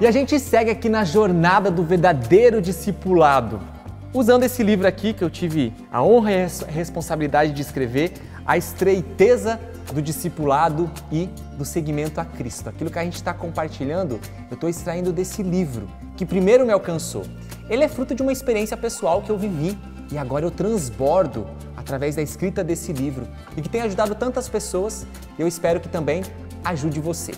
E a gente segue aqui na jornada do verdadeiro discipulado, usando esse livro aqui que eu tive a honra e a responsabilidade de escrever, A Estreiteza do Discipulado e do Seguimento a Cristo. Aquilo que a gente está compartilhando, eu estou extraindo desse livro, que primeiro me alcançou. Ele é fruto de uma experiência pessoal que eu vivi e agora eu transbordo através da escrita desse livro e que tem ajudado tantas pessoas e eu espero que também ajude você.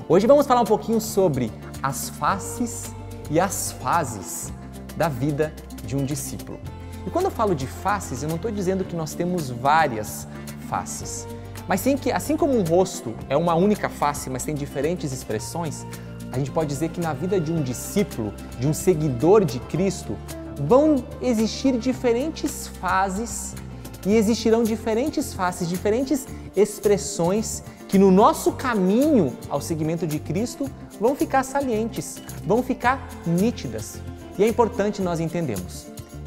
Hoje vamos falar um pouquinho sobre as faces e as fases da vida de um discípulo. E quando eu falo de faces, eu não estou dizendo que nós temos várias faces, mas sim que, assim como um rosto é uma única face, mas tem diferentes expressões, a gente pode dizer que na vida de um discípulo, de um seguidor de Cristo, vão existir diferentes fases e existirão diferentes faces, diferentes expressões que no nosso caminho ao seguimento de Cristo vão ficar salientes, vão ficar nítidas. E é importante nós entendermos.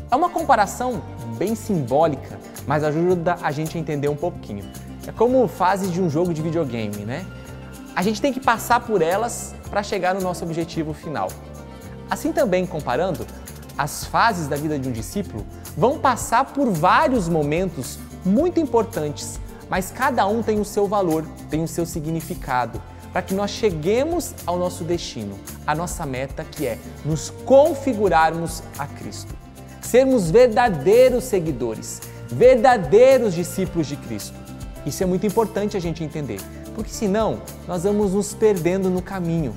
É uma comparação bem simbólica, mas ajuda a gente a entender um pouquinho. É como fases de um jogo de videogame, né? A gente tem que passar por elas para chegar no nosso objetivo final. Assim também, comparando, as fases da vida de um discípulo vão passar por vários momentos muito importantes, mas cada um tem o seu valor, tem o seu significado, para que nós cheguemos ao nosso destino, a nossa meta, que é nos configurarmos a Cristo. Sermos verdadeiros seguidores, verdadeiros discípulos de Cristo. Isso é muito importante a gente entender, porque senão nós vamos nos perdendo no caminho.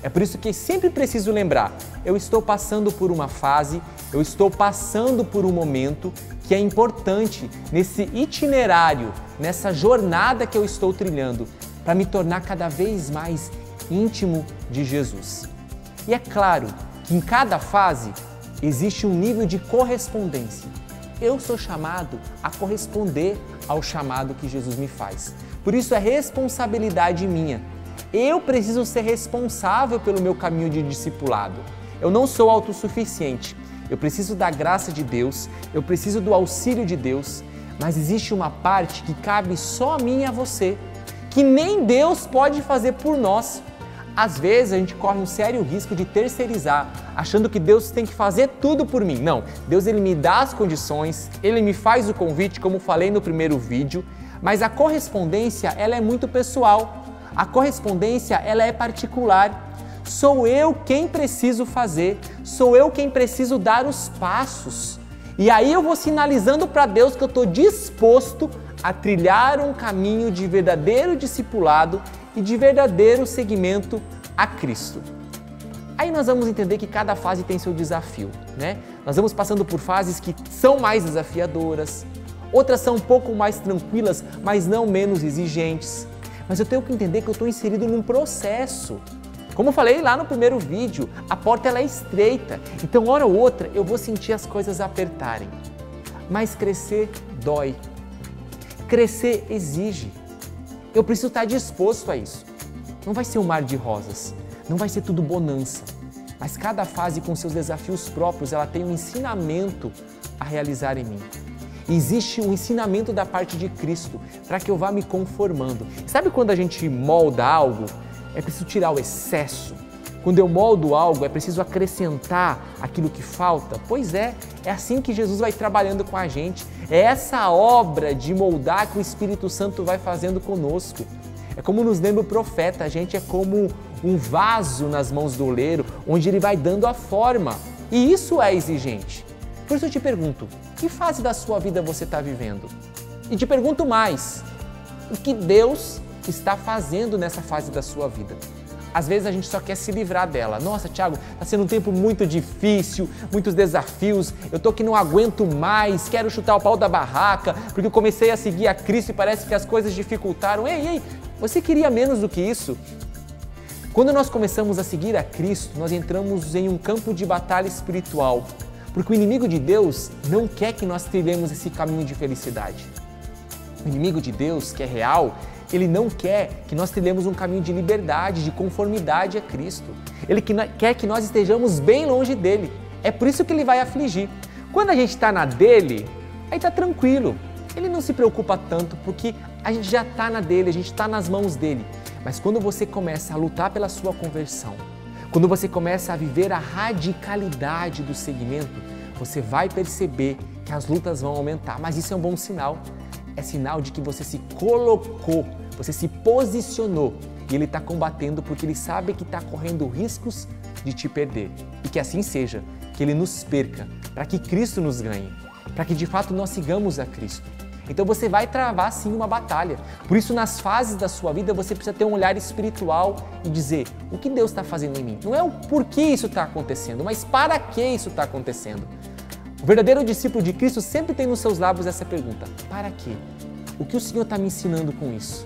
É por isso que sempre preciso lembrar, eu estou passando por uma fase, eu estou passando por um momento que é importante nesse itinerário, nessa jornada que eu estou trilhando, para me tornar cada vez mais íntimo de Jesus. E é claro que em cada fase existe um nível de correspondência. Eu sou chamado a corresponder ao chamado que Jesus me faz. Por isso é responsabilidade minha. Eu preciso ser responsável pelo meu caminho de discipulado. Eu não sou autossuficiente. Eu preciso da graça de Deus, eu preciso do auxílio de Deus, mas existe uma parte que cabe só a mim e a você, que nem Deus pode fazer por nós. Às vezes a gente corre um sério risco de terceirizar, achando que Deus tem que fazer tudo por mim. Não, Deus ele me dá as condições, Ele me faz o convite, como falei no primeiro vídeo, mas a correspondência ela é muito pessoal, a correspondência ela é particular. Sou eu quem preciso fazer, sou eu quem preciso dar os passos. E aí eu vou sinalizando para Deus que eu estou disposto a trilhar um caminho de verdadeiro discipulado e de verdadeiro seguimento a Cristo. Aí nós vamos entender que cada fase tem seu desafio, né? Nós vamos passando por fases que são mais desafiadoras, outras são um pouco mais tranquilas, mas não menos exigentes. Mas eu tenho que entender que eu estou inserido num processo. Como eu falei lá no primeiro vídeo, a porta ela é estreita, então hora ou outra eu vou sentir as coisas apertarem. Mas crescer dói, crescer exige. Eu preciso estar disposto a isso. Não vai ser um mar de rosas, não vai ser tudo bonança, mas cada fase com seus desafios próprios, ela tem um ensinamento a realizar em mim. Existe um ensinamento da parte de Cristo para que eu vá me conformando. Sabe quando a gente molda algo? É preciso tirar o excesso. Quando eu moldo algo, é preciso acrescentar aquilo que falta. Pois é assim que Jesus vai trabalhando com a gente. É essa obra de moldar que o Espírito Santo vai fazendo conosco. É como nos lembra o profeta, a gente é como um vaso nas mãos do oleiro, onde ele vai dando a forma. E isso é exigente. Por isso eu te pergunto, que fase da sua vida você está vivendo? E te pergunto mais, o que Deus está fazendo nessa fase da sua vida? Às vezes a gente só quer se livrar dela. Nossa, Thiago, está sendo um tempo muito difícil, muitos desafios, eu tô que não aguento mais, quero chutar o pau da barraca, porque eu comecei a seguir a Cristo e parece que as coisas dificultaram. Ei, você queria menos do que isso? Quando nós começamos a seguir a Cristo, nós entramos em um campo de batalha espiritual, porque o inimigo de Deus não quer que nós trilhemos esse caminho de felicidade. O inimigo de Deus, que é real, ele não quer que nós trilhemos um caminho de liberdade, de conformidade a Cristo. Ele quer que nós estejamos bem longe dele. É por isso que ele vai afligir. Quando a gente está na dele, aí está tranquilo. Ele não se preocupa tanto porque a gente já está na dele, a gente está nas mãos dele. Mas quando você começa a lutar pela sua conversão, Quando você começa a viver a radicalidade do segmento, você vai perceber que as lutas vão aumentar. Mas isso é um bom sinal. É sinal de que você se colocou, você se posicionou e ele está combatendo porque ele sabe que está correndo riscos de te perder. E que assim seja, que ele nos perca, para que Cristo nos ganhe, para que de fato nós sigamos a Cristo. Então você vai travar sim uma batalha. Por isso, nas fases da sua vida, você precisa ter um olhar espiritual e dizer o que Deus está fazendo em mim. Não é o porquê isso está acontecendo, mas para que isso está acontecendo. O verdadeiro discípulo de Cristo sempre tem nos seus lábios essa pergunta: para quê? O que o Senhor está me ensinando com isso?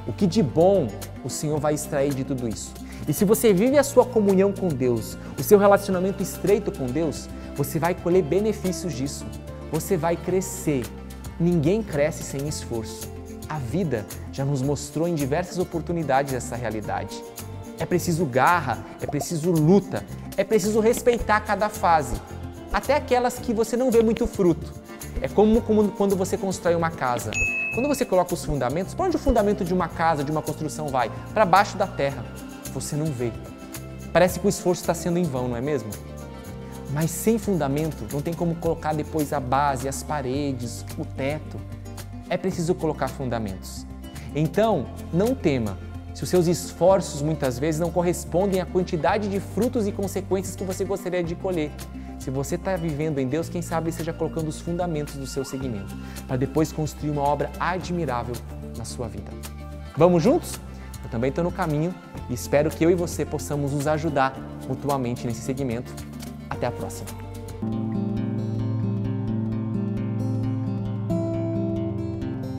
O que de bom o Senhor vai extrair de tudo isso? E se você vive a sua comunhão com Deus, o seu relacionamento estreito com Deus, você vai colher benefícios disso. Você vai crescer. Ninguém cresce sem esforço. A vida já nos mostrou em diversas oportunidades essa realidade. É preciso garra, é preciso luta, é preciso respeitar cada fase, até aquelas que você não vê muito fruto. É como quando você constrói uma casa. Quando você coloca os fundamentos, para onde o fundamento de uma casa, de uma construção vai? Para baixo da terra. Você não vê. Parece que o esforço está sendo em vão, não é mesmo? Mas sem fundamento, não tem como colocar depois a base, as paredes, o teto. É preciso colocar fundamentos. Então, não tema se os seus esforços muitas vezes não correspondem à quantidade de frutos e consequências que você gostaria de colher. Se você está vivendo em Deus, quem sabe esteja colocando os fundamentos do seu segmento, para depois construir uma obra admirável na sua vida. Vamos juntos? Eu também estou no caminho e espero que eu e você possamos nos ajudar mutuamente nesse segmento. Até a próxima!